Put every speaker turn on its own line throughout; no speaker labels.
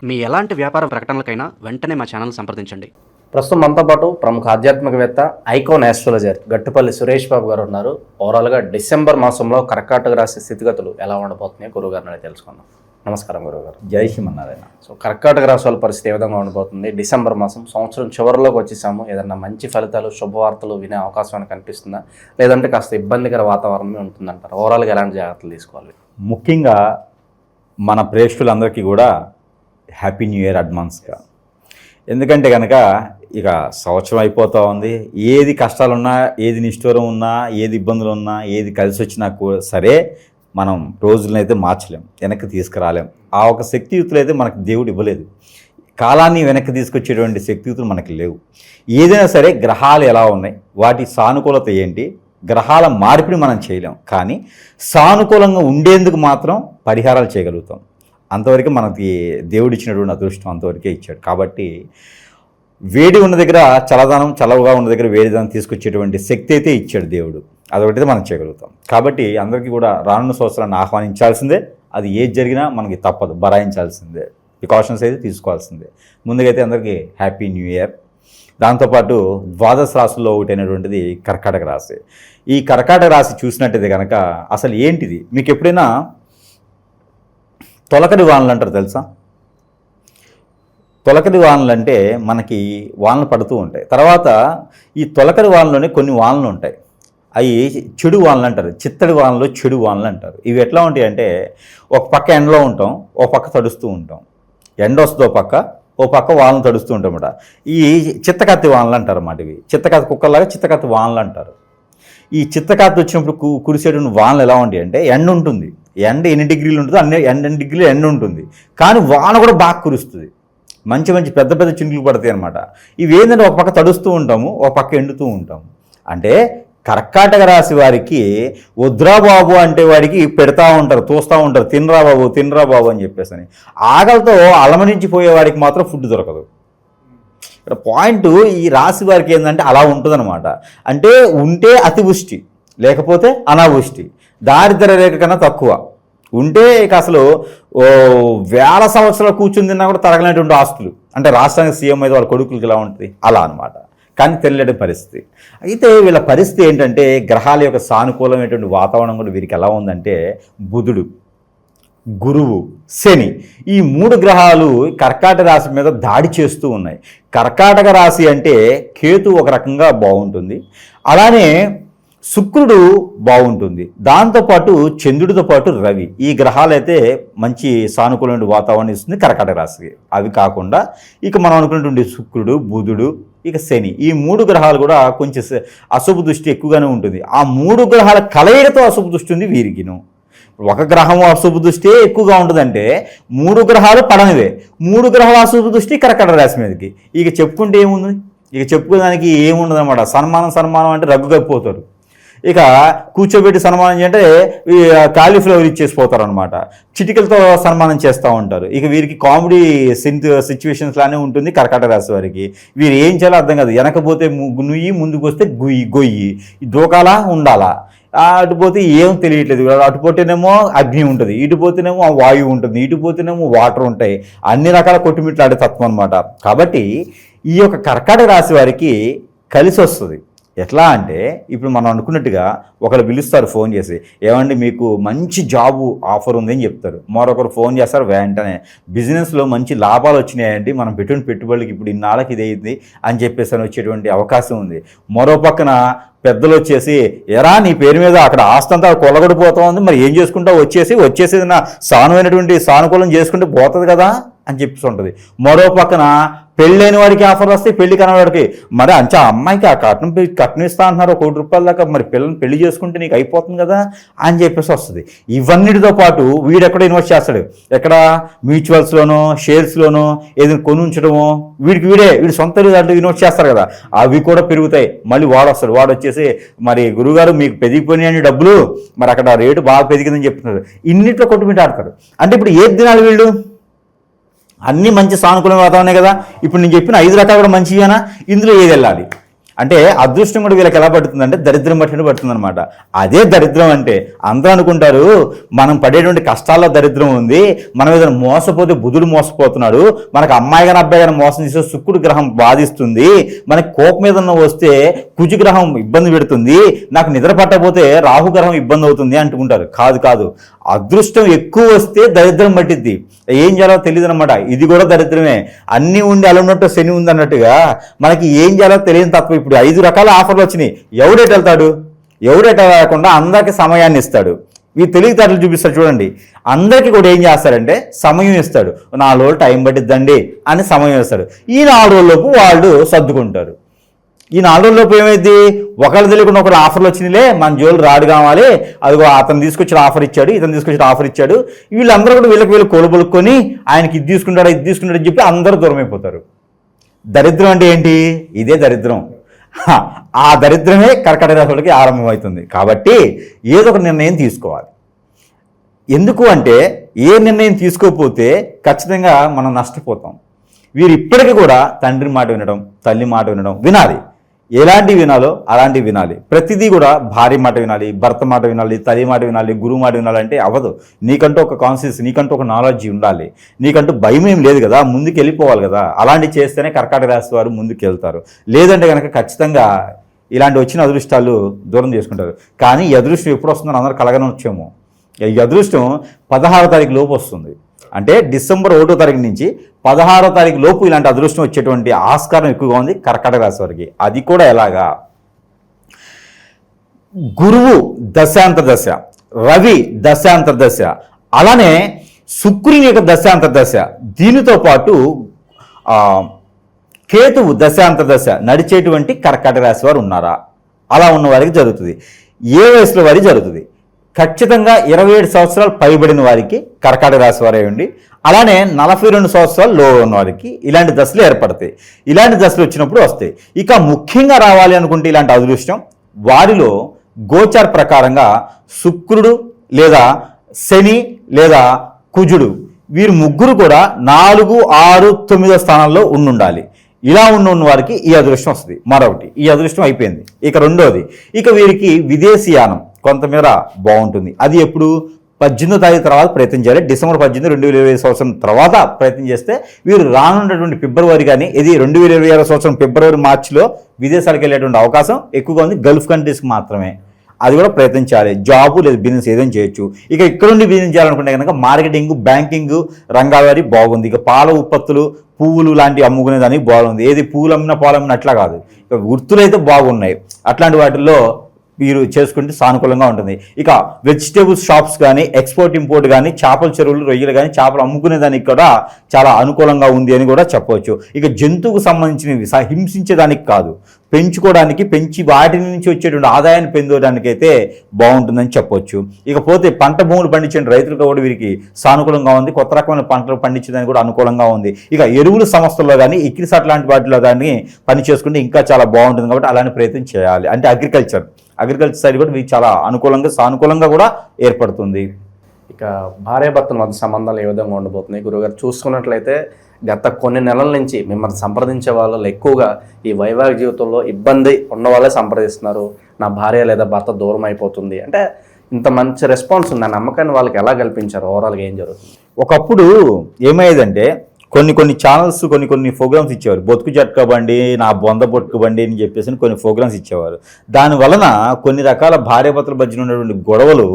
మీ ఎలాంటి వ్యాపార ప్రకటనలకైనా వెంటనే మా ఛానల్ సంప్రదించండి.
ప్రస్తుతం మనతో పాటు ప్రముఖ ఆధ్యాత్మికవేత్త ఐకాన్ ఆస్ట్రాలజర్ గట్టుపల్లి సురేష్ బాబు గారు ఉన్నారు. ఓవరాల్గా డిసెంబర్ మాసంలో కర్కాటక రాశి స్థితిగతులు ఎలా ఉండబోతున్నాయో గురువుగారిని తెలుసుకుందాం. నమస్కారం గురువుగారు.
జై శ్రీమన్నారాయణ.
సో కర్కాటక రాశి వాళ్ళ పరిస్థితి ఏ విధంగా ఉండబోతుంది? డిసెంబర్ మాసం సంవత్సరం చివరిలోకి వచ్చేసాము. ఏదన్నా మంచి ఫలితాలు శుభవార్తలు వినే అవకాశం కనిపిస్తుందా, లేదంటే కాస్త ఇబ్బందికర వాతావరణమే ఉంటుందంటారు? ఓవరాల్గా ఎలాంటి జాగ్రత్తలు తీసుకోవాలి?
ముఖ్యంగా మన ప్రేక్షకులందరికీ కూడా హ్యాపీ న్యూ ఇయర్ అడ్వాన్స్గా. ఎందుకంటే కనుక ఇక సంవత్సరం అయిపోతూ ఉంది. ఏది కష్టాలున్నా, ఏది నిష్ఠూరం ఉన్నా, ఏది ఇబ్బందులు ఉన్నా, ఏది కలిసి వచ్చినా సరే మనం రోజులనైతే మార్చలేం, వెనక్కి తీసుకురాలేం. ఆ ఒక శక్తియుతులు అయితే మనకు దేవుడు ఇవ్వలేదు. కాలాన్ని వెనక్కి తీసుకొచ్చేటువంటి శక్తియుతులు మనకి లేవు. ఏదైనా సరే గ్రహాలు ఎలా ఉన్నాయి, వాటి సానుకూలత ఏంటి, గ్రహాల మార్పిడి మనం చేయలేం, కానీ సానుకూలంగా ఉండేందుకు మాత్రం పరిహారాలు చేయగలుగుతాం. అంతవరకు మనకి దేవుడు ఇచ్చినటువంటి అదృష్టం అంతవరకే ఇచ్చాడు. కాబట్టి వేడి ఉన్న దగ్గర చల్లదనం, చల్లవుగా ఉన్న దగ్గర వేడిదనం తీసుకొచ్చేటువంటి శక్తి అయితే ఇచ్చాడు దేవుడు. అదొకటి మనం చేయగలుగుతాం. కాబట్టి అందరికీ కూడా రానున్న సంవత్సరాన్ని ఆహ్వానించాల్సిందే. అది ఏది జరిగినా మనకి తప్పదు, బరాయించాల్సిందే, ప్రికాషన్స్ అయితే తీసుకోవాల్సిందే. ముందుకైతే అందరికీ హ్యాపీ న్యూ ఇయర్. దాంతోపాటు ద్వాదశ రాశుల్లో ఒకటైనటువంటిది కర్కాటక రాశి. ఈ కర్కాటక రాశి చూసినట్టయితే కనుక అసలు ఏంటిది, మీకు ఎప్పుడైనా తొలకరి వానలు అంటారు తెలుసా? తొలకరి వానలు అంటే మనకి వానలు పడుతూ ఉంటాయి. తర్వాత ఈ తొలకరి వానలోనే కొన్ని వానలు ఉంటాయి, అవి చెడు వానలు అంటారు. చిత్తడి వానలు, చెడు వానలు అంటారు. ఇవి ఎట్లా ఉంటాయి అంటే, ఒక పక్క ఎండలో ఉంటాం, ఓ పక్క తడుస్తూ ఉంటాం. ఎండ వస్తుందో పక్క, ఓ పక్క వానలు తడుస్తూ ఉంటాం అన్నమాట. ఈ చిత్తకత్తి వానలు అంటారు అన్నమాట. ఇవి చిత్తకత్తి కుక్కలాగా చిత్తకత్తి వానలు అంటారు. ఈ చిత్తకత్తి వచ్చినప్పుడు కురిసేటువంటి వానలు ఎలా ఉంటాయి అంటే, ఎండ ఉంటుంది, ఎండ ఎన్ని డిగ్రీలు ఉంటుందో ఎన్ని డిగ్రీలు ఎండ ఉంటుంది, కానీ వాన కూడా బాగా కురుస్తుంది. మంచి మంచి పెద్ద పెద్ద చినుకులు పడతాయి అనమాట. ఇవి ఏంటంటే ఒక పక్క తడుస్తూ ఉంటాము, ఒక పక్క ఎండుతూ ఉంటాము. అంటే కర్కాటక రాశి వారికి వద్రా బాబు అంటే వాడికి పెడతా ఉంటారు, తోస్తూ ఉంటారు, తినరా బాబు తినరా బాబు అని చెప్పేసి అని. ఆకలితో అలమరించిపోయే వాడికి మాత్రం ఫుడ్ దొరకదు. ఇక్కడ పాయింట్ ఈ రాశి వారికి ఏంటంటే అలా ఉంటుందన్నమాట. అంటే ఉంటే అతివృష్టి, లేకపోతే అనావృష్టి, దారిద్ర్య రేఖ కన్నా తక్కువ. ఉంటే ఇక అసలు వేల సంవత్సరాలు కూర్చుని తిన్నా కూడా తరగలేటువంటి ఆస్తులు. అంటే రాష్ట్రానికి సీఎం అయితే వాళ్ళ కొడుకులకి ఎలా ఉంటుంది అలా అనమాట. కానీ తెలియని పరిస్థితి. అయితే వీళ్ళ పరిస్థితి ఏంటంటే, గ్రహాల యొక్క సానుకూలమైనటువంటి వాతావరణం కూడా వీరికి ఎలా ఉందంటే, బుధుడు, గురువు, శని, ఈ 3 గ్రహాలు కర్కాటక రాశి మీద దాడి చేస్తూ ఉన్నాయి. కర్కాటక రాశి అంటే కేతు ఒక రకంగా బాగుంటుంది, అలానే శుక్రుడు బాగుంటుంది, దాంతోపాటు చంద్రుడితో పాటు రవి. ఈ గ్రహాలు అయితే మంచి సానుకూలమైన వాతావరణం ఇస్తుంది కర్కాటక రాశికి. అవి కాకుండా ఇక మనం అనుకున్నటువంటి శుక్రుడు, బుధుడు, ఇక శని, ఈ 3 గ్రహాలు కూడా కొంచెం అశుభ దృష్టి ఎక్కువగానే ఉంటుంది. ఆ 3 గ్రహాల కలయికతో అశుభ దృష్టి ఉంది వీరికిను. ఒక గ్రహం అశుభ దృష్టి ఎక్కువగా ఉంటుందంటే 3 గ్రహాలు పడనివే. 3 గ్రహాల అశుభ దృష్టి కర్కాటక రాశి మీదకి. ఇక చెప్పుకుంటే ఏముంది, ఇక చెప్పుకోవడానికి ఏముండదు అనమాట. సన్మానం అంటే రగ్గు కప్పిపోతారు. ఇక కూర్చోబెట్టి సన్మానం చేయంటే కాలీఫ్లవర్ ఇచ్చేసిపోతారు అనమాట. చిటికలతో సన్మానం చేస్తూ ఉంటారు. ఇక వీరికి కామెడీ సిచ్యువేషన్స్ లానే ఉంటుంది కర్కాటక రాశి వారికి. వీరు ఏం చేయాలో అర్థం కాదు. వెనకపోతే నుయ్యి, ముందుకు వస్తే గొయ్యి, దూకాలా ఉండాలా, అటుపోతే ఏం తెలియట్లేదు. అటుపోతేనేమో అగ్ని ఉంటుంది, ఇటుపోతేనేమో వాయువు ఉంటుంది, ఇటుపోతేనేమో వాటర్ ఉంటాయి. అన్ని రకాల కొట్టుమిట్లాడే తత్వం అనమాట. కాబట్టి ఈ యొక్క కర్కాటక రాశి వారికి కలిసి వస్తుంది. ఎట్లా అంటే, ఇప్పుడు మనం అనుకున్నట్టుగా ఒకరు పిలుస్తారు ఫోన్ చేసి, ఏమండి మీకు మంచి జాబు ఆఫర్ ఉందని చెప్తారు. మరొకరు ఫోన్ చేస్తారు వెంటనే, బిజినెస్లో మంచి లాభాలు వచ్చినాయండి, మనం పెట్టుబడికి ఇప్పుడు ఇన్నాళ్ళకి ఇదైంది అని చెప్పేసి అని వచ్చేటువంటి అవకాశం ఉంది. మరో పక్కన పెద్దలు వచ్చేసి, ఎరా నీ పేరు మీద అక్కడ ఆస్తంతా కొలగొడిపోతా ఉంది, మరి ఏం చేసుకుంటావు, వచ్చేసి నా సానుకూలం చేసుకుంటే పోతుంది కదా అని చెప్పేసి ఉంటుంది. మరో పక్కన పెళ్ళైన వాడికి ఆఫర్ వస్తే పెళ్లి కనవాడికి, మరి అంచా అమ్మాయికి ఆ కట్నం ఇస్తా అంటున్నారు 1 కోటి రూపాయల దాకా, మరి పిల్లల్ని పెళ్లి చేసుకుంటే నీకు అయిపోతుంది కదా అని చెప్పేసి వస్తుంది. ఇవన్నిటితో పాటు వీడెక్కడ ఇన్వెస్ట్ చేస్తాడు, ఎక్కడ మ్యూచువల్స్లోనో షేర్స్లోనో ఏదైనా కొని ఉంచడమో, వీడి సొంత దాంట్లో ఇన్వెస్ట్ చేస్తారు కదా, అవి కూడా పెరుగుతాయి. మళ్ళీ వాడు వస్తాడు, వాడు వచ్చేసి మరి గురువుగారు మీకు పెరిగిపోయినాయని డబ్బులు, మరి అక్కడ రేటు బాగా పెరిగిందని చెప్తున్నారు. ఇన్నిట్లో కొట్టుమిట్టాడతారు. అంటే ఇప్పుడు ఏది తినాలి వీళ్ళు? అన్నీ మంచి సానుకూల వాతావరణమే కదా. ఇప్పుడు నేను చెప్పిన 5 రకాలు కూడా మంచివేనా? ఇందులో ఏది వెళ్ళాలి? అంటే అదృష్టం కూడా వీళ్ళకి ఎలా పడుతుంది అంటే దరిద్రం పట్టినట్టు పడుతుంది అనమాట. అదే దరిద్రం అంటే అందరూ అనుకుంటారు మనం పడేటువంటి కష్టాల్లో దరిద్రం ఉంది, మనం ఏదైనా మోసపోతే బుధుడు మోసపోతున్నాడు, మనకు అమ్మాయి కానీ అబ్బాయి కానీ మోసం చేస్తే శుక్రుడు గ్రహం బాధిస్తుంది, మనకి కోపం మీద వస్తే కుజు గ్రహం ఇబ్బంది పెడుతుంది, నాకు నిద్ర పట్టకపోతే రాహు గ్రహం ఇబ్బంది అవుతుంది అంటుకుంటారు. కాదు కాదు, అదృష్టం ఎక్కువ వస్తే దరిద్రం పట్టిద్ది. ఏం చేయాలో తెలియదు అనమాట. ఇది కూడా దరిద్రమే. అన్నీ ఉండి అలన్నట్టు శని ఉంది అన్నట్టుగా మనకి ఏం చేయాలో తెలియని తత్వం. ఇప్పుడు 5 రకాల ఆఫర్లు వచ్చినాయి. ఎవడేట వెళ్తాడు? ఎవడేట లేకుండా అందరికీ సమయాన్ని ఇస్తాడు. ఈ తెలివితేటలు చూపిస్తాడు చూడండి. అందరికీ కూడా ఏం చేస్తారంటే సమయం ఇస్తాడు. 4 రోజులు టైం పట్టిద్దండి అని సమయం ఇస్తాడు. ఈ 4 రోజులలోపు వాళ్ళు సర్దుకుంటారు. ఈ 4 రోజులలోపు ఏమైంది? ఒకళ్ళు తెలియకుండా ఒకళ్ళు ఆఫర్లు వచ్చినాయిలే, మన జోలు రాడు కావాలి, అదిగో అతను తీసుకొచ్చిన ఆఫర్ ఇచ్చాడు, ఇతను తీసుకొచ్చిన ఆఫర్ ఇచ్చాడు, వీళ్ళందరూ కూడా వీళ్ళు కోలుబొలుక్కొని ఆయనకి ఇది తీసుకుంటాడు ఇది తీసుకుంటాడు అని చెప్పి అందరూ దూరం అయిపోతారు. దరిద్రం అంటే ఏంటి? ఇదే దరిద్రం. ఆ దరిద్రమే కర్కాటక రాశి వాళ్ళకి ఆరంభమవుతుంది. కాబట్టి ఏదో ఒక నిర్ణయం తీసుకోవాలి. ఎందుకు అంటే ఏ నిర్ణయం తీసుకోకపోతే ఖచ్చితంగా మనం నష్టపోతాం. వీరు ఇప్పటికీ కూడా తండ్రి మాట వినడం, తల్లి మాట వినడం వినాలి. ఎలాంటివి వినాలో అలాంటివి వినాలి. ప్రతిదీ కూడా భార్య మాట వినాలి, భర్త మాట వినాలి, తల్లి మాట వినాలి, గురువు మాట వినాలంటే అవ్వదు. నీకంటూ ఒక కాన్షియస్, నీకంటూ ఒక నాలెడ్జ్ ఉండాలి. నీకంటూ భయం ఏం లేదు కదా, ముందుకు వెళ్ళిపోవాలి కదా. అలాంటివి చేస్తేనే కర్కాటక రాశి వారు ముందుకు వెళ్తారు. లేదంటే కనుక ఖచ్చితంగా ఇలాంటి వచ్చిన అదృష్టాలు దూరం చేసుకుంటారు. కానీ ఈ అదృష్టం ఎప్పుడు వస్తుందని అందరూ కలగనొచ్చేమో. ఈ అదృష్టం 16వ తారీఖు లోపు వస్తుంది. అంటే డిసెంబర్ 1వ తారీఖు నుంచి 16వ తారీఖు లోపు ఇలాంటి అదృష్టం వచ్చేటువంటి ఆస్కారం ఎక్కువగా ఉంది కర్కాటక రాశి వారికి. అది కూడా ఎలాగా? గురువు దశాంత దశ, రవి దశాంత దశ, అలానే శుక్రుని యొక్క దశాంత దశ, దీనితో పాటు కేతువు దశాంత దశ నడిచేటువంటి కర్కాటక రాశి వారు ఉన్నారా? అలా ఉన్న వారికి జరుగుతుంది. ఏ వయసులో వారికి జరుగుతుంది? ఖచ్చితంగా 27 సంవత్సరాలు పైబడిన వారికి కర్కాటక రాశి వారే ఉండి, అలానే 42 సంవత్సరాలు లో ఉన్న వారికి ఇలాంటి దశలు ఏర్పడతాయి. ఇలాంటి దశలు వచ్చినప్పుడు వస్తాయి. ఇక ముఖ్యంగా రావాలి అనుకుంటే ఇలాంటి అదృష్టం వారిలో గోచార ప్రకారంగా శుక్రుడు లేదా శని లేదా కుజుడు, వీరు ముగ్గురు కూడా 4, 6, 9 స్థానాల్లో ఉండాలి. ఇలా ఉన్న వారికి ఈ అదృష్టం వస్తుంది. మరొకటి, ఈ అదృష్టం అయిపోయింది. ఇక రెండోది, ఇక వీరికి విదేశీయానం కొంతమేర బాగుంటుంది. అది ఎప్పుడు? 18వ తారీఖు తర్వాత ప్రయత్నం చేయాలి. డిసెంబర్ 18, 2020 సంవత్సరం తర్వాత ప్రయత్నం చేస్తే వీరు రానున్నటువంటి ఫిబ్రవరి కానీ, ఇది 2026 సంవత్సరం ఫిబ్రవరి, మార్చిలో విదేశాలకు వెళ్ళేటువంటి అవకాశం ఎక్కువగా ఉంది. గల్ఫ్ కంట్రీస్కి మాత్రమే. అది కూడా ప్రయత్నం చేయాలి. జాబు లేదా బిజినెస్ ఏదైనా చేయొచ్చు. ఇక ఇక్కడ నుండి బిజినెస్ చేయాలనుకుంటే కనుక మార్కెటింగ్, బ్యాంకింగ్ రంగాల వారి బాగుంది. ఇక పాల ఉత్పత్తులు, పువ్వులు లాంటివి అమ్ముకునే దానికి బాగుంది. ఏది పువ్వులు అమ్మినా పాలు అమ్మినా అట్లా కాదు, ఇక వృత్తులు అయితే బాగున్నాయి. అట్లాంటి వాటిల్లో మీరు చేసుకుంటే సానుకూలంగా ఉంటుంది. ఇక వెజిటేబుల్స్ షాప్స్ కానీ, ఎక్స్పోర్ట్ ఇంపోర్ట్ కానీ, చేపల చెరువులు, రొయ్యలు కానీ, చేపలు అమ్ముకునే దానికి కూడా చాలా అనుకూలంగా ఉంది అని కూడా చెప్పవచ్చు. ఇక జంతువుకు సంబంధించినవి హింసించేదానికి కాదు, పెంచుకోవడానికి, పెంచి వాటి నుంచి వచ్చేటువంటి ఆదాయాన్ని పొందడానికైతే బాగుంటుందని చెప్పొచ్చు. ఇకపోతే పంట భూములు పండించే రైతులకు కూడా వీరికి సానుకూలంగా ఉంది. కొత్త రకమైన పంటలు పండించడానికి కూడా అనుకూలంగా ఉంది. ఇక ఎరువుల సంస్థల్లో కానీ, ఇక్రిసాట్ లాంటి వాటిలో కానీ పని చేసుకుంటే ఇంకా చాలా బాగుంటుంది. కాబట్టి అలాంటి ప్రయత్నం చేయాలి. అంటే అగ్రికల్చర్ సైడ్ కూడా మీకు చాలా అనుకూలంగా, సానుకూలంగా కూడా ఏర్పడుతుంది.
ఇక భార్యాభర్తల మధ్య సంబంధాలు ఏ విధంగా ఉండబోతున్నాయి గురుగారు? చూసుకున్నట్లయితే గత కొన్ని నెలల నుంచి మిమ్మల్ని సంప్రదించే వాళ్ళు ఎక్కువగా ఈ వైవాహిక జీవితంలో ఇబ్బంది ఉన్న వాళ్ళే సంప్రదిస్తున్నారు. నా భార్య లేదా భర్త దూరం అయిపోతుంది అంటే, ఇంత మంచి రెస్పాన్స్ ఉంది. ఆ నమ్మకాన్ని వాళ్ళకి ఎలా కల్పించారు? ఓవరాల్గా ఏం జరుగుతుంది?
ఒకప్పుడు ఏమయ్యేదంటే కొన్ని ఛానల్స్ కొన్ని ప్రోగ్రామ్స్ ఇచ్చేవారు. బొతుకు జట్క బండి, నా బొంద బొట్టుకు బండి అని చెప్పేసి కొన్ని ప్రోగ్రామ్స్ ఇచ్చేవారు. దాని వలన కొన్ని రకాల భార్యాభర్తల మధ్యన ఉన్నటువంటి గొడవలు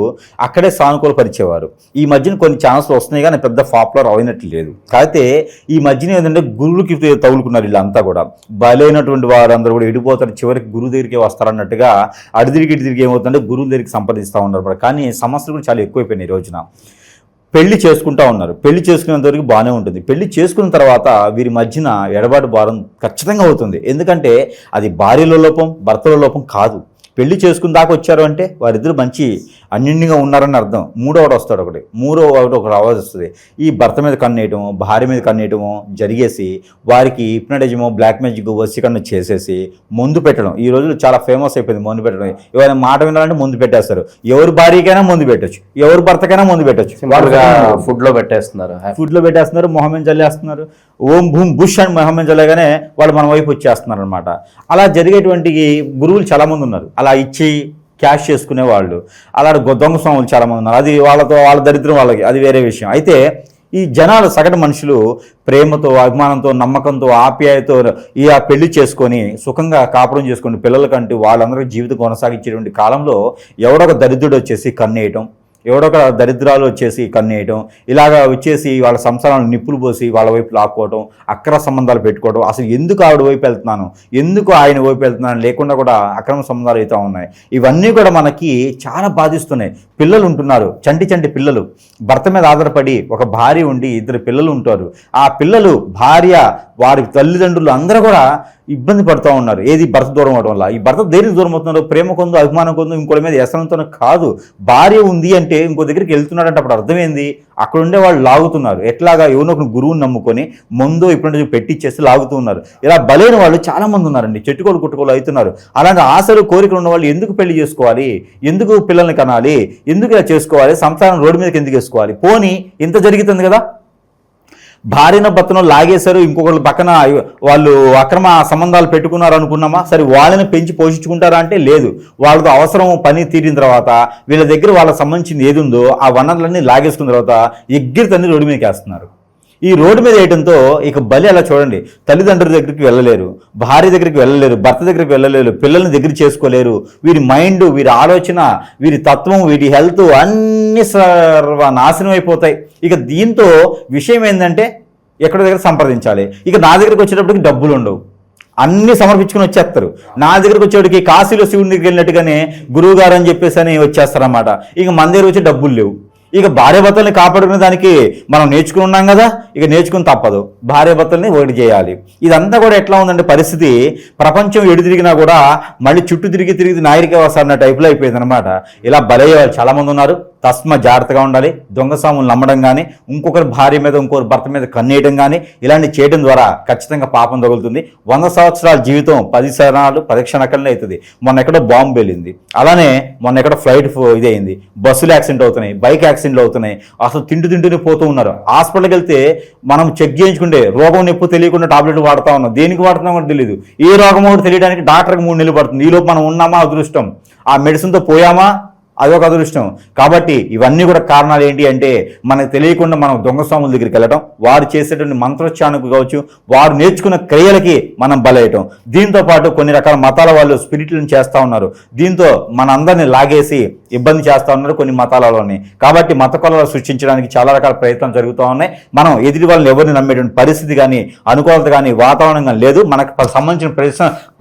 అక్కడే సానుకూలపరిచేవారు. ఈ మధ్యన కొన్ని ఛానల్స్ వస్తున్నాయి కానీ పెద్ద పాపులర్ అయినట్లు లేదు. కాకపోతే ఈ మధ్యన ఏంటంటే గురువులకి తగులుకున్నారు వీళ్ళంతా కూడా. బలైనటువంటి వారందరూ కూడా ఎడిపోతారు, చివరికి గురువు దగ్గరికి వస్తారన్నట్టుగా అడిదిరిగి ఇడిదిరిగి ఏమవుతుందంటే గురువుల దగ్గరికి సంప్రదిస్తూ ఉన్నారు. కానీ సమస్యలు కూడా చాలా ఎక్కువైపోయినాయి ఈ రోజున. పెళ్లి చేసుకుంటూ ఉన్నారు. పెళ్లి చేసుకునేంత వరకు బాగానే ఉంటుంది. పెళ్లి చేసుకున్న తర్వాత వీరి మధ్యన ఎడబాటు భారం ఖచ్చితంగా అవుతుంది. ఎందుకంటే అది భార్యలో లోపం, భర్తలో లోపం కాదు. పెళ్లి చేసుకుని దాకా వచ్చారు అంటే వారిద్దరు మంచి అన్యోన్యంగా ఉన్నారని అర్థం. మూడోవాడు వస్తాడు మూడోవాడు ఒకటి ఆవాజ్ వస్తుంది. ఈ భర్త మీద కన్నేయటము, భార్య మీద కన్నేయటము జరిగేసి వారికి హిప్నటిజము, బ్లాక్ మ్యాజిక్, వశీకరణ చేసేసి మందు పెట్టడం. ఈ రోజులు చాలా ఫేమస్ అయిపోయింది మందు పెట్టడం. ఎవరైనా మాట వినాలంటే మందు పెట్టేస్తారు. ఎవరి భార్యకైనా మందు పెట్టచ్చు, ఎవరి భర్తకైనా మందు పెట్టచ్చు.
ఫుడ్ లో పెట్టేస్తున్నారు, మొహమ్మద్
చల్లేస్తున్నారు. ఓం భూమ్ బుష్ అని మొహమ్మద్ చల్లేగానే వాళ్ళు మన వైపు వచ్చేస్తున్నారు అనమాట. అలా జరిగేటువంటి గురువులు చాలామంది ఉన్నారు. అలా ఇచ్చి క్యాష్ చేసుకునే వాళ్ళు, అలా దొంగ స్వాములు చాలామంది ఉన్నారు. అది వాళ్ళ దరిద్రం వాళ్ళకి, అది వేరే విషయం. అయితే ఈ జనాలు సగటు మనుషులు ప్రేమతో, అభిమానంతో, నమ్మకంతో, ఆప్యాయతో ఆ పెళ్లి చేసుకొని సుఖంగా కాపురం చేసుకుని పిల్లలకంటూ వాళ్ళందరికీ జీవితం కొనసాగించేటువంటి కాలంలో ఎవడొక దరిద్రుడు వచ్చేసి కన్నేయటం, ఎవడొక దరిద్రాలు వచ్చేసి కన్నేయటం, ఇలాగా వచ్చేసి వాళ్ళ సంసారాలను నిప్పులు పోసి వాళ్ళ వైపు లాక్కోవటం, అక్రమ సంబంధాలు పెట్టుకోవడం. అసలు ఎందుకు ఆవిడ వైపు వెళ్తున్నాను, ఎందుకు ఆయన వైపు వెళ్తున్నాను లేకుండా కూడా అక్రమ సంబంధాలు అవుతూ ఉన్నాయి. ఇవన్నీ కూడా మనకి చాలా బాధిస్తున్నాయి. పిల్లలు ఉంటున్నారు, చంటి పిల్లలు, భర్త మీద ఆధారపడి ఒక భార్య ఉండి 2 పిల్లలు ఉంటారు. ఆ పిల్లలు, భార్య, వారి తల్లిదండ్రులు అందరూ కూడా ఇబ్బంది పడుతూ ఉన్నారు. ఏది భర్త దూరం అవడం వల్ల. ఈ భర్త దేనికి దూరం అవుతున్నారు? ప్రేమ కొందో, అభిమానం కొందో, ఇంకోటి మీద వ్యసనంతో కాదు. భార్య ఉంది అంటే ఇంకో దగ్గరికి వెళ్తున్నాడంటే అప్పుడు అర్థమైంది అక్కడ ఉండే వాళ్ళు లాగుతున్నారు. ఎట్లాగా ఎవరినో ఒక గురువుని నమ్ముకొని ముందు ఇప్పుడు పెట్టిచ్చేసి లాగుతూ ఉన్నారు. ఇలా బలైన వాళ్ళు చాలా మంది ఉన్నారండి. చెట్టుకోలు కుట్టుకోలు అవుతున్నారు. అలాగే ఆశలు, కోరికలు ఉన్న వాళ్ళు ఎందుకు పెళ్లి చేసుకోవాలి, ఎందుకు పిల్లల్ని కనాలి, ఎందుకు ఇలా చేసుకోవాలి, సంసారం రోడ్డు మీదకి ఎందుకు వేసుకోవాలి? పోనీ ఇంత జరుగుతుంది కదా, భార్యను భర్తను లాగేశారు, ఇంకొకరు పక్కన వాళ్ళు అక్రమ సంబంధాలు పెట్టుకున్నారు అనుకున్నామా? సరే వాళ్ళని పెంచి పోషించుకుంటారా అంటే లేదు. వాళ్ళతో అవసరం పని తీరిన తర్వాత వీళ్ళ దగ్గర వాళ్ళకి సంబంధించింది ఏది ఉందో ఆ వనరులన్నీ లాగేసుకున్న తర్వాత ఎగ్గిరి తన్ని రోడ్డు మీదకి వేస్తున్నారు. ఈ రోడ్డు మీద వేయడంతో ఇక బలి అలా చూడండి. తల్లిదండ్రుల దగ్గరికి వెళ్ళలేరు, భార్య దగ్గరికి వెళ్ళలేరు, భర్త దగ్గరికి వెళ్ళలేరు, పిల్లల్ని దగ్గర చేసుకోలేరు. వీరి మైండ్, వీరి ఆలోచన, వీరి తత్వం, వీరి హెల్త్ అన్ని సర్వనాశనం అయిపోతాయి. ఇక దీంతో విషయం ఏంటంటే ఎక్కడ దగ్గర సంప్రదించాలి. ఇక నా దగ్గరికి వచ్చేటప్పటికి డబ్బులు ఉండవు, అన్ని సమర్పించుకుని వచ్చేస్తారు. నా దగ్గరికి వచ్చేటికి కాశీలో శివుని దగ్గరికి వెళ్ళినట్టుగానే గురువు గారు అని చెప్పేసి అని వచ్చేస్తారన్నమాట. ఇక మన దగ్గర వచ్చే డబ్బులు లేవు. ఇక భార్యాభర్తల్ని కాపాడుకునే దానికి మనం నేర్చుకుని ఉన్నాం కదా, ఇక నేర్చుకుని తప్పదు, భార్యాభర్తల్ని ఒకటి చేయాలి. ఇదంతా కూడా ఎట్లా ఉందంటే పరిస్థితి, ప్రపంచం ఎడు తిరిగినా కూడా మళ్ళీ చుట్టూ తిరిగి నాయరికే వస్తారన్న టైప్లో అయిపోయింది అనమాట. ఇలా బలయ్యే వాళ్ళు చాలామంది ఉన్నారు. తస్మ జాగ్రత్తగా ఉండాలి. దొంగ సాములు నమ్మడం కానీ, ఇంకొకరి భార్య మీద ఇంకొకరి భర్త మీద కన్నేయడం కానీ ఇలాంటి చేయడం ద్వారా ఖచ్చితంగా పాపం తగులుతుంది. 100 సంవత్సరాల జీవితం 10 క్షణాలు 10 క్షణకల్నే అవుతుంది. మొన్న ఎక్కడో బాంబు వెళ్ళింది, అలానే మొన్న ఎక్కడో ఫ్లైట్ ఇదైంది, బస్సులు యాక్సిడెంట్ అవుతున్నాయి, బైక్ యాక్సిడెంట్లు అవుతున్నాయి. అసలు తింటూనే పోతూ ఉన్నారు. హాస్పిటల్కి వెళ్తే మనం చెక్ చేయించుకుంటే రోగం నొప్పి తెలియకుండా టాబ్లెట్లు వాడుతూ ఉన్నాం. దేనికి వాడుతున్నాం కూడా తెలియదు. ఏ రోగం కూడా తెలియడానికి డాక్టర్కి 3 నెలలు పడుతుంది. ఈలోపు మనం ఉన్నామా అదృష్టం, ఆ మెడిసిన్తో పోయామా అదొక అదృష్టం. కాబట్టి ఇవన్నీ కూడా కారణాలు ఏంటి అంటే మనకు తెలియకుండా మనం దొంగ స్వాముల దగ్గరికి వెళ్ళటం, వారు చేసేటువంటి మంత్రోచ్చారణకు కావచ్చు, వారు నేర్చుకున్న క్రియలకి మనం బలయటం. దీంతో పాటు కొన్ని రకాల మతాల వాళ్ళు స్పిరిట్లను చేస్తూ ఉన్నారు. దీంతో మనందరినీ లాగేసి ఇబ్బంది చేస్తూ ఉన్నారు కొన్ని మతాలలోని. కాబట్టి మత కొలలు సృష్టించడానికి చాలా రకాల ప్రయత్నాలు జరుగుతూ ఉన్నాయి. మనం ఎదుటి వాళ్ళని ఎవరిని నమ్మేటువంటి పరిస్థితి కానీ, అనుకూలత కానీ, వాతావరణం కానీ లేదు. మనకు సంబంధించిన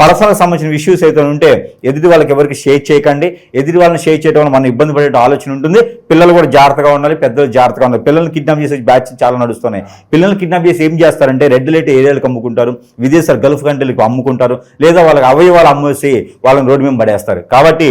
పర్సనల్ సంబంధించిన ఇష్యూస్ అయితే ఉంటే ఎదుటి వాళ్ళకి ఎవరికి షేర్ చేయకండి. ఎదుటి వాళ్ళని షేర్ చేయడం మనం ఇబ్బంది పడే ఆలోచన ఉంటుంది. పిల్లలు కూడా జాగ్రత్తగా ఉండాలి, పెద్దలు జాగ్రత్తగా ఉండాలి. పిల్లల్ని కిడ్నాప్ చేసే బ్యాచ్ చాలా నడుస్తున్నాయి. పిల్లల్ని కిడ్నాప్ చేసి ఏం చేస్తారంటే రెడ్ లైట్ ఏరియాలకు అమ్ముకుంటారు, విదేశాలు గల్ఫ్ కంట్రీలకు అమ్ముకుంటారు, లేదా వాళ్ళకి అవయవాలు అమ్మేసి వాళ్ళని రోడ్డు మీద పడేస్తారు. కాబట్టి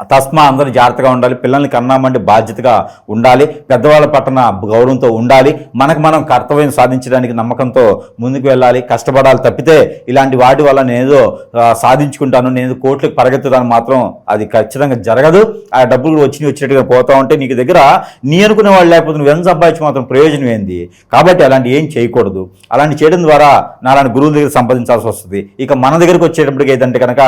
తస్మా అందరూ జాగ్రత్తగా ఉండాలి. పిల్లల్ని కన్నామంటే బాధ్యతగా ఉండాలి, పెద్దవాళ్ళ పట్ల గౌరవంతో ఉండాలి. మనకు మనం కర్తవ్యం సాధించడానికి నమ్మకంతో ముందుకు వెళ్ళాలి, కష్టపడాలి. తప్పితే ఇలాంటి వాటి వల్ల నేనేదో సాధించుకుంటాను, నేను కోట్లకు పరిగెత్తుతాను మాత్రం అది ఖచ్చితంగా జరగదు. ఆ డబ్బులు వచ్చినట్టుగా పోతా ఉంటే నీకు దగ్గర నీ అనుకునే వాళ్ళు లేకపోతే నువ్వు ఎంత సంపాదించి మాత్రం ప్రయోజనం ఏంది? కాబట్టి అలాంటి ఏం చేయకూడదు. అలాంటి చేయడం ద్వారా నాలాంటి గురువుల దగ్గర సంపాదించాల్సి వస్తుంది. ఇక మన దగ్గరికి వచ్చేటప్పటికి ఏంటంటే కనుక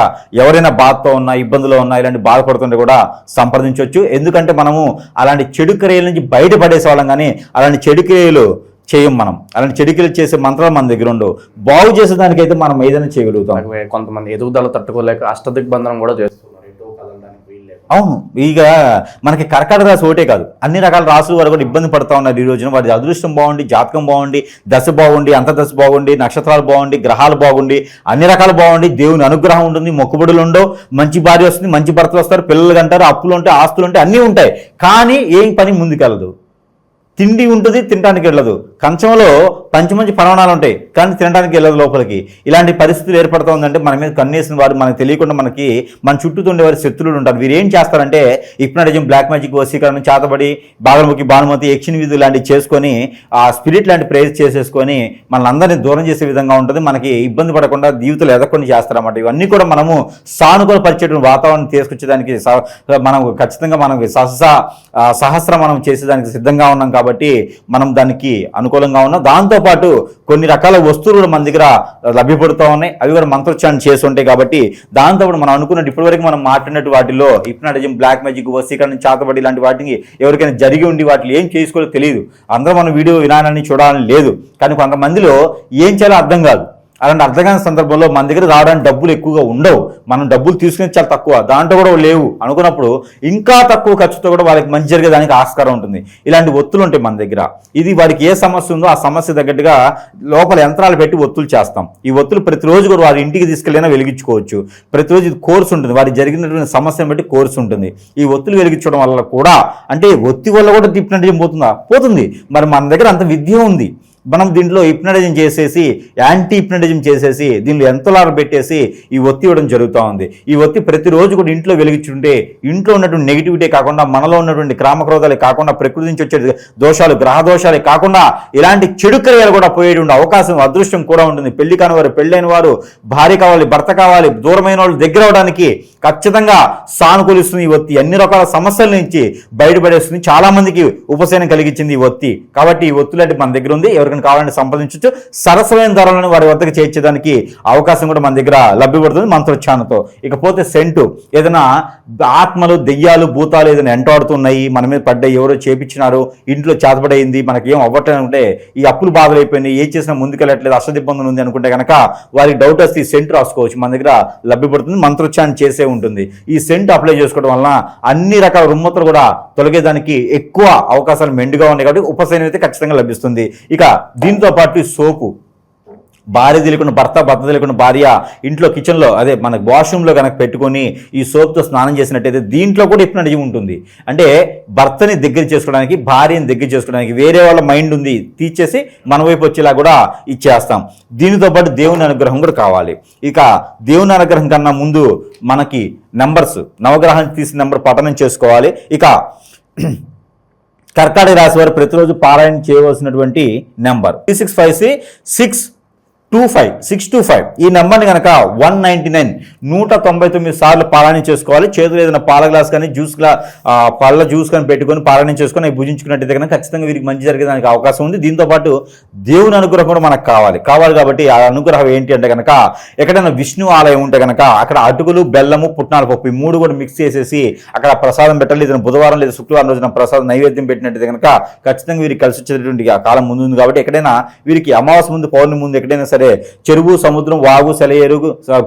ఎవరైనా బాధతో ఉన్నా, ఇబ్బందులో ఉన్నా, ఇలాంటి బాధపడుతుంటే కూడా సంప్రదించవచ్చు. ఎందుకంటే మనము అలాంటి చెడు క్రియల నుంచి బయటపడేసే వాళ్ళం, కానీ అలాంటి చెడు క్రియలు చేయం. మనం అలాంటి చెడు క్రియలు చేసే మంత్రాలు మన దగ్గర ఉండవు. బాగు చేసేదానికైతే మనం ఏదైనా చేయగలుగుతాం.
కొంతమంది ఎదుగుదల తట్టుకోలేక అష్టదిగ్బంధనం కూడా చేస్తున్నారు.
అవును, ఇక మనకి కర్కాటక రాశి ఒకటే కాదు, అన్ని రకాల రాసులు వారు కూడా ఇబ్బంది పడుతూ ఉన్నారు ఈ రోజున. వారి అదృష్టం బాగుండి, జాతకం బాగుండి, దశ బాగుండి, అంతర్దశ బాగుండి, నక్షత్రాలు బాగుండి, గ్రహాలు బాగుండి, అన్ని రకాలు బాగుండి, దేవుని అనుగ్రహం ఉంటుంది, మొక్కుబడులు ఉండవు, మంచి భార్య వస్తుంది, మంచి భర్తలు వస్తారు, పిల్లలు అంటారు, అప్పులు ఉంటాయి, ఆస్తులు ఉంటాయి, అన్నీ ఉంటాయి. కానీ ఏం పని ముందుకెళ్ళదు. తిండి ఉంటుంది, తినడానికి వెళ్ళదు, కంచంలో మంచి పరమాణాలు ఉంటాయి కానీ తినడానికి వెళ్ళదు లోపలికి. ఇలాంటి పరిస్థితులు ఏర్పడుతూ ఉందంటే మన మీద కన్నేసిన వారు మనకు తెలియకుండా మన చుట్టూ ఉండే వారి శత్రువులు ఉంటారు. వీరు ఏం చేస్తారంటే హిప్నటిజం, బ్లాక్ మ్యాజిక్, వశీకరణ, చేతబడి, బాగలముఖి, భానుమతి, యక్షిని విధులు లాంటివి చేసుకొని ఆ స్పిరిట్ లాంటి ప్రేయర్ చేసేసుకొని మనల్ని దూరం చేసే విధంగా ఉంటుంది. మనకి ఇబ్బంది పడకుండా జీవితాలు ఎదకొని చేస్తారన్నమాట. ఇవన్నీ కూడా మనము సానుకూల పరిచేటువంటి వాతావరణం తీసుకొచ్చేదానికి మనం ఖచ్చితంగా మనకి సహస్రం మనం చేసేదానికి సిద్ధంగా ఉన్నాం కాబట్టి మనం దానికి అనుకూలంగా ఉన్నాం. దాంతోపాటు కొన్ని రకాల వస్తువులు కూడా మన దగ్గర లభ్యపడుతూ ఉన్నాయి. అవి కూడా మంత్రోచ్చారణ చేసి ఉంటాయి కాబట్టి దాంతోపాటు మనం అనుకున్నట్టు ఇప్పటివరకు మనం మాట్లాడినట్టు వాటిలో హిప్నటిజం, బ్లాక్ మ్యాజిక్, వశీకరణ, చేతబడి ఇలాంటి వాటికి ఎవరికైనా జరిగి ఉండి వాటిని ఏం చేసుకోవాలో తెలియదు. అందరూ మనం వీడియో వినాలని చూడాలని లేదు, కానీ కొంతమందిలో ఏం చేయాలో అర్థం కాదు. అలాంటి అర్థం కాని సందర్భంలో మన దగ్గర రావడానికి డబ్బులు ఎక్కువగా ఉండవు, మనం డబ్బులు తీసుకునేది చాలా తక్కువ, దాంట్లో కూడా లేవు అనుకున్నప్పుడు ఇంకా తక్కువ ఖర్చుతో కూడా వాళ్ళకి మంచి జరిగేదానికి ఆస్కారం ఉంటుంది. ఇలాంటి ఒత్తులు ఉంటాయి మన దగ్గర. ఇది వారికి ఏ సమస్య ఉందో ఆ సమస్య తగ్గట్టుగా లోపల యంత్రాలు పెట్టి ఒత్తులు చేస్తాం. ఈ ఒత్తులు ప్రతిరోజు కూడా వారి ఇంటికి తీసుకెళ్ళినా వెలిగించుకోవచ్చు. ప్రతిరోజు ఇది కోర్సు ఉంటుంది, వారికి జరిగినటువంటి సమస్యను బట్టి కోర్సు ఉంటుంది. ఈ ఒత్తులు వెలిగించడం వల్ల కూడా అంటే ఒత్తి వల్ల కూడా హిప్నటిజం పోతుంది. మరి మన దగ్గర అంత విద్య ఉంది, మనం దీంట్లో హిప్నటిజం చేసేసి యాంటీ హిప్నటిజం చేసేసి దీనిలో ఎంతలాగా పెట్టేసి ఈ ఒత్తి ఇవ్వడం జరుగుతూ ఉంది. ఈ ఒత్తి ప్రతిరోజు కూడా ఇంట్లో వెలిగించుంటే ఇంట్లో ఉన్నటువంటి నెగిటివిటీ కాకుండా, మనలో ఉన్నటువంటి కామక్రోధాలే కాకుండా, ప్రకృతి నుంచి వచ్చే దోషాలు, గ్రహ దోషాలే కాకుండా ఇలాంటి చెడు క్రియలు కూడా పోయేటువంటి అవకాశం, అదృష్టం కూడా ఉంటుంది. పెళ్లి కాని వారు, పెళ్ళైన వారు, భార్య కావాలి, భర్త కావాలి, దూరమైన వాళ్ళు దగ్గర అవడానికి ఖచ్చితంగా సానుకూలిస్తుంది ఈ ఒత్తి. అన్ని రకాల సమస్యల నుంచి బయటపడేస్తుంది. చాలా మందికి ఉపశమనం కలిగించింది ఈ ఒత్తి. కాబట్టి ఈ ఒత్తులు అంటే మన దగ్గర ఉంది, ఎవరికైనా కావాలంటే సంప్రదించవచ్చు. సరసమైన ధరలను వారి వద్దకు చేర్చేదానికి అవకాశం కూడా మన దగ్గర లభ్యపడుతుంది మంత్రోచ్చారణతో. ఇకపోతే సెంటు, ఏదైనా ఆత్మలు, దెయ్యాలు, భూతాలు ఏదైనా ఎంటాడుతున్నాయి, మన మీద పడ్డాయి, ఎవరో చేపించినారు, ఇంట్లో చేతబడైంది, మనకి ఏం అవ్వట్లేదు అంటే ఈ అప్పులు బాధలు అయిపోయినాయి, ఏ చేసినా ముందుకెళ్ళట్లేదు, అష్టదిబ్బందులు ఉంది అనుకుంటే కనుక వారికి డౌట్ వస్తే ఈ సెంటు రాసుకోవచ్చు, మన దగ్గర లభ్యపడుతుంది. మంత్రోచ్చారణ చేసే ఉంటుంది. ఈ సెంటు అప్లై చేసుకోవడం వలన అన్ని రకాల రుమ్మతులు కూడా తొలగేదానికి ఎక్కువ అవకాశాలు మెండుగా ఉన్నాయి కాబట్టి ఉపశమనం అయితే ఖచ్చితంగా లభిస్తుంది. ఇక దీంతో పాటు సోపు, భార్య తెలియకుండా భర్త, భర్త తెలియకుండా భార్య ఇంట్లో కిచెన్లో అదే మన వాష్రూమ్లో కనుక పెట్టుకొని ఈ సోప్తో స్నానం చేసినట్టయితే దీంట్లో కూడా హిప్నటిజం ఉంటుంది. అంటే భర్తని దగ్గర చేసుకోవడానికి, భార్యని దగ్గర చేసుకోవడానికి వేరే వాళ్ళ మైండ్ ఉంది తీసేసి మన వైపు వచ్చేలా కూడా ఇచ్చేస్తాం. దీనితో పాటు దేవుని అనుగ్రహం కూడా కావాలి. ఇక దేవుని అనుగ్రహం కన్నా ముందు మనకి నెంబర్స్, నవగ్రహాన్ని తీసిన నెంబర్ పఠనం చేసుకోవాలి. ఇక కర్కాటక రాశి వారు ప్రతిరోజు పారాయణ చేయవలసినటువంటి నెంబర్ 625 ఈ నెంబర్ని కనుక 199 సార్లు పారాయణ చేసుకోవాలి. చేతులు ఏదైనా పాల గ్లాస్ కానీ పళ్ళ జ్యూస్ కానీ పెట్టుకొని పారాయణ చేసుకొని అవి భుజించుకున్నట్టయితే కనుక ఖచ్చితంగా వీరికి మంచి జరిగేదానికి అవకాశం ఉంది. దీంతోపాటు దేవుని అనుగ్రహం కూడా మనకు కావాలి కాబట్టి ఆ అనుగ్రహం ఏంటి అంటే కనుక ఎక్కడైనా విష్ణు ఆలయం ఉంటే కనుక అక్కడ అటుకులు, బెల్లము, పుట్నాల పప్పు ఈ మూడు కూడా మిక్స్ చేసేసి అక్కడ ప్రసాదం పెట్టాలి. ఏదైనా బుధవారం లేదా శుక్రవారం రోజున ప్రసాదం నైవేద్యం పెట్టినట్టయితే కనుక ఖచ్చితంగా వీరికి కలిసి వచ్చేటువంటి కాలం ముందు ఉంది. కాబట్టి ఎక్కడైనా వీరికి అమావాస్య ముందు, పౌర్ణమి ముందు ఎక్కడైనా సరే చెరువు, సముద్రం, వాగు, సెలయేరు,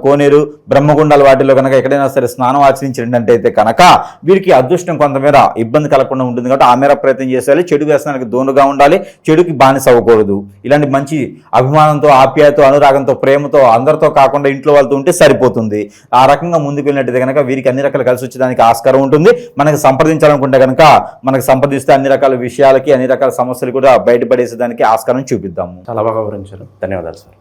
కోనేరు, బ్రహ్మగుండాల వాటిలో కనుక ఎక్కడైనా సరే స్నానం ఆచరించినట్టయితే కనుక వీరికి అదృష్టం కొంతమేర ఇబ్బంది కలగకుండా ఉంటుంది. కాబట్టి ఆ మేర ప్రయత్నం చేయాలి. చెడు వ్యసనానికి దూరంగా ఉండాలి, చెడుకి బానిస అవ్వకూడదు. ఇలాంటి మంచి అభిమానంతో, ఆప్యాయతో, అనురాగంతో, ప్రేమతో అందరితో కాకుండా ఇంట్లో వాళ్ళతో ఉంటే సరిపోతుంది. ఆ రకంగా ముందుకు వెళ్ళినట్టయితే కనుక వీరికి అన్ని రకాలు కలిసి వచ్చేదానికి ఆస్కారం ఉంటుంది. మనకి సంప్రదించాలనుకుంటే కనుక మనకు సంప్రదిస్తే అన్ని రకాల విషయాలకి, అన్ని రకాల సమస్యలు కూడా బయటపడేసేదానికి ఆస్కారం చూపిద్దాము.
చాలా బాగా వివరించారు, ధన్యవాదాలు సార్.